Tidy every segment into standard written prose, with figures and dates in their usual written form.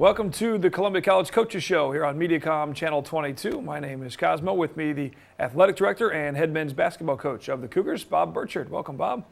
Welcome to the Columbia College Coaches Show here on Mediacom Channel 22. My name is Cosmo. With me, the athletic director and head men's basketball coach of the Cougars, Bob Burchard. Welcome, Bob.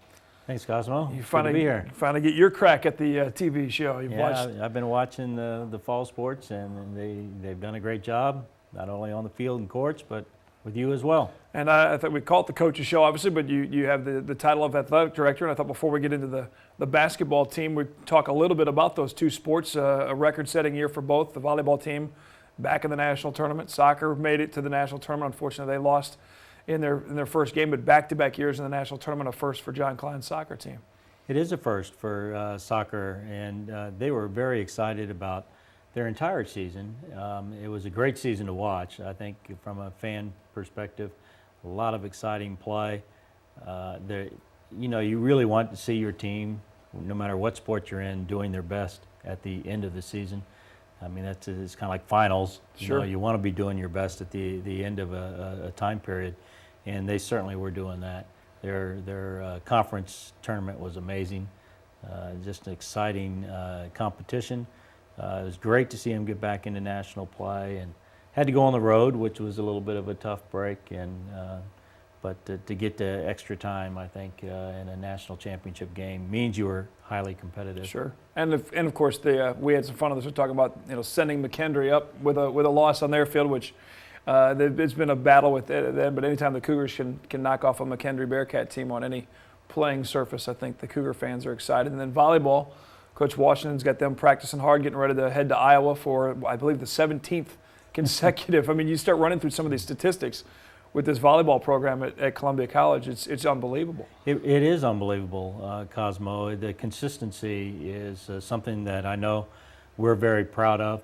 Thanks, Cosmo. You Good to be here. finally get your crack at the TV show. I've been watching the fall sports, and they've done a great job, not only on the field and courts, but with you as well. And I thought we call it the Coaches Show, obviously, but you have the title of athletic director. And I thought before we get into the basketball team, we'd talk a little bit about those two sports. A record-setting year for both. The volleyball team back in the national tournament. Soccer made it to the national tournament. Unfortunately, they lost in their first game, but back-to-back years in the national tournament, a first for John Klein's soccer team. It is a first for soccer, and they were very excited about their entire season. It was a great season to watch, I think, from a fan perspective. A lot of exciting play. You really want to see your team, no matter what sport you're in, doing their best at the end of the season. I mean, it's kind of like finals. Sure. You want to be doing your best at the end of a time period, and they certainly were doing that. Their conference tournament was amazing. Just an exciting competition. It was great to see them get back into national play, and had to go on the road, which was a little bit of a tough break. But to get to extra time, I think, in a national championship game means you were highly competitive. Sure, and of course we had some fun of this. We're talking about sending McKendree up with a loss on their field, which it's been a battle with them. But anytime the Cougars can knock off a McKendree Bearcat team on any playing surface, I think the Cougar fans are excited. And then volleyball, Coach Washington's got them practicing hard, getting ready to head to Iowa for, I believe, the 17th consecutive. I mean, you start running through some of these statistics with this volleyball program at Columbia College. It's unbelievable. It is unbelievable, Cosmo. The consistency is something that I know we're very proud of.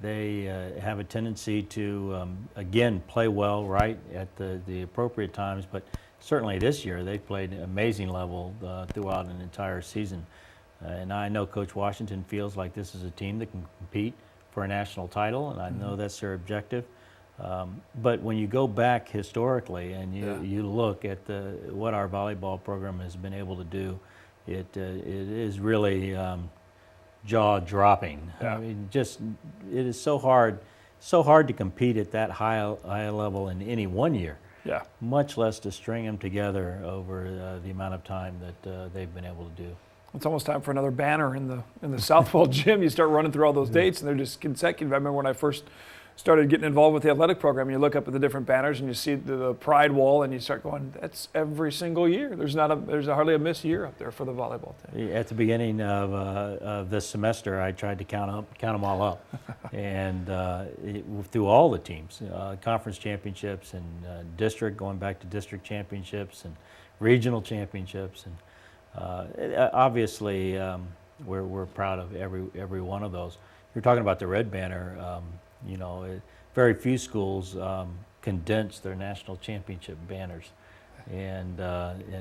They have a tendency to, again, play well right at the appropriate times, but certainly this year they played an amazing level throughout an entire season. And I know Coach Washington feels like this is a team that can compete for a national title, and I know that's their objective. But when you go back historically and you look at what our volleyball program has been able to do, it is really jaw-dropping. Yeah. I mean, it is so hard to compete at that high level in any one year. Yeah. Much less to string them together over the amount of time that they've been able to do. It's almost time for another banner in the Southwell gym. You start running through all those dates, and they're just consecutive. I remember when I first started getting involved with the athletic program, you look up at the different banners and you see the Pride Wall, and you start going, that's every single year. There's hardly a missed year up there for the volleyball team. At the beginning of this semester, I tried to count them all up, and through all the teams, conference championships and district, going back to district championships and regional championships, and obviously we're proud of every one of those. You're talking about the red banner. Very few schools condense their national championship banners, and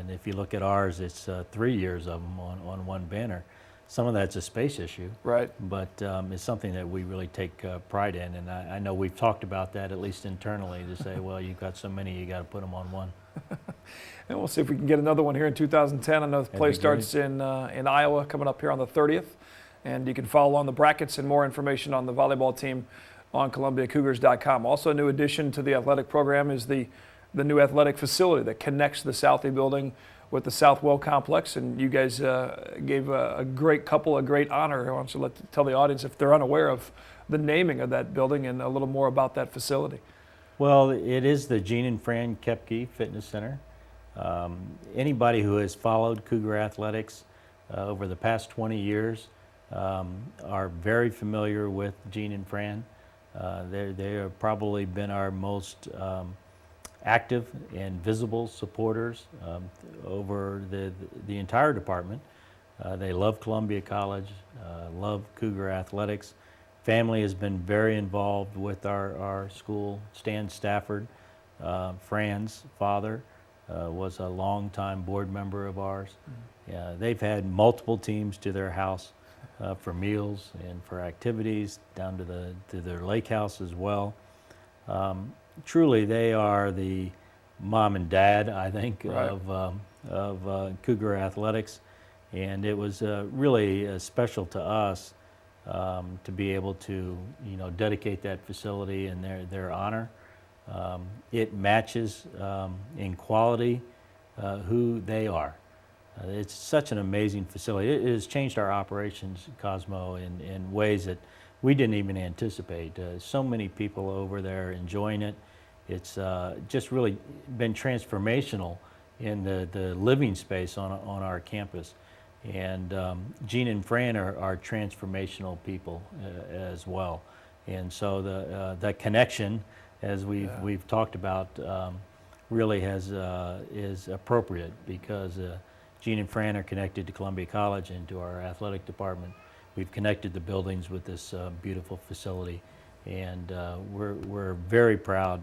if you look at ours, it's 3 years of them on one banner. Some of that's a space issue, right? But it's something that we really take pride in, and I know we've talked about that at least internally to say, well, you've got so many, you got to put them on one. And we'll see if we can get another one here in 2010. I know the play starts in Iowa coming up here on the 30th, and you can follow along the brackets and more information on the volleyball team on ColumbiaCougars.com. Also, a new addition to the athletic program is the new athletic facility that connects the Southie building with the Southwell complex, and you guys gave a great couple a great honor. I want you to tell the audience, if they're unaware of the naming of that building, and a little more about that facility. Well, it is the Gene and Fran Kepke Fitness Center. Anybody who has followed Cougar athletics over the past 20 years are very familiar with Gene and Fran. They have probably been our most active and visible supporters over the entire department. They love Columbia College, love Cougar athletics. Family has been very involved with our school. Stan Stafford, Fran's father, was a longtime board member of ours. They've had multiple teams to their house for meals and for activities, down to their lake house as well. Truly, they are the mom and dad, I think, right, of Cougar athletics, and it was really special to us to be able to, dedicate that facility in their honor. It matches in quality who they are. It's such an amazing facility. It has changed our operations, Cosmo, in ways that we didn't even anticipate. So many people over there enjoying it. It's just really been transformational in the living space on our campus. And Gene and Fran are transformational people as well. And so that connection, as we've talked about, really is appropriate because Gene and Fran are connected to Columbia College and to our athletic department. We've connected the buildings with this beautiful facility, and we're very proud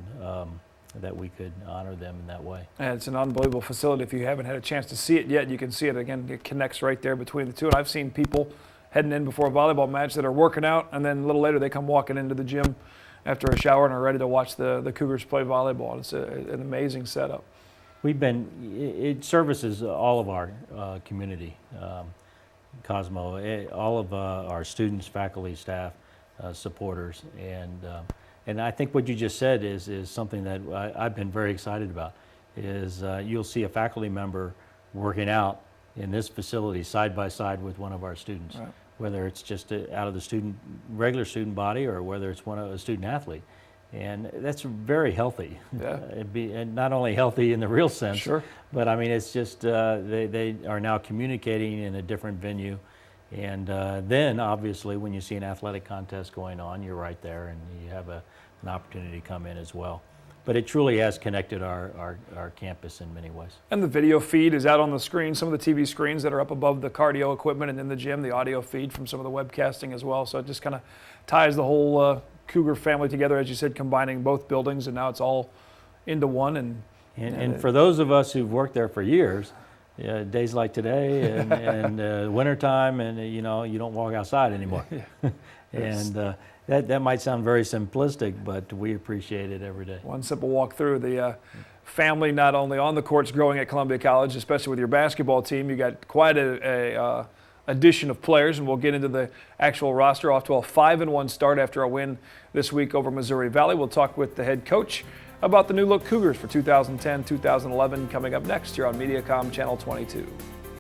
that we could honor them in that way. And it's an unbelievable facility. If you haven't had a chance to see it yet, you can see it again. It connects right there between the two. And I've seen people heading in before a volleyball match that are working out, and then a little later they come walking into the gym after a shower and are ready to watch the Cougars play volleyball. It's an amazing setup. It services all of our community, Cosmo, all of our students, faculty, staff, supporters, and I think what you just said is something that I've been very excited about. Is you'll see a faculty member working out in this facility side by side with one of our students, right. Whether it's just out of the regular student body or whether it's a student athlete. And that's very healthy. Yeah. And not only healthy in the real sense, sure. But I mean, it's just they are now communicating in a different venue. And then obviously when you see an athletic contest going on, you're right there and you have an opportunity to come in as well. But it truly has connected our campus in many ways. And the video feed is out on the screen, some of the TV screens that are up above the cardio equipment and in the gym, the audio feed from some of the webcasting as well. So it just kind of ties the whole Cougar family together, as you said, combining both buildings, and now it's all into one. And for those of us who've worked there for years, days like today and wintertime, and you don't walk outside anymore. And that might sound very simplistic, but we appreciate it every day. One simple walk through. The family not only on the courts growing at Columbia College, especially with your basketball team, you got quite a addition of players, and we'll get into the actual roster. Off to a 5-1 start after a win this week over Missouri Valley. We'll talk with the head coach about the new look Cougars for 2010-2011 coming up next here on Mediacom Channel 22.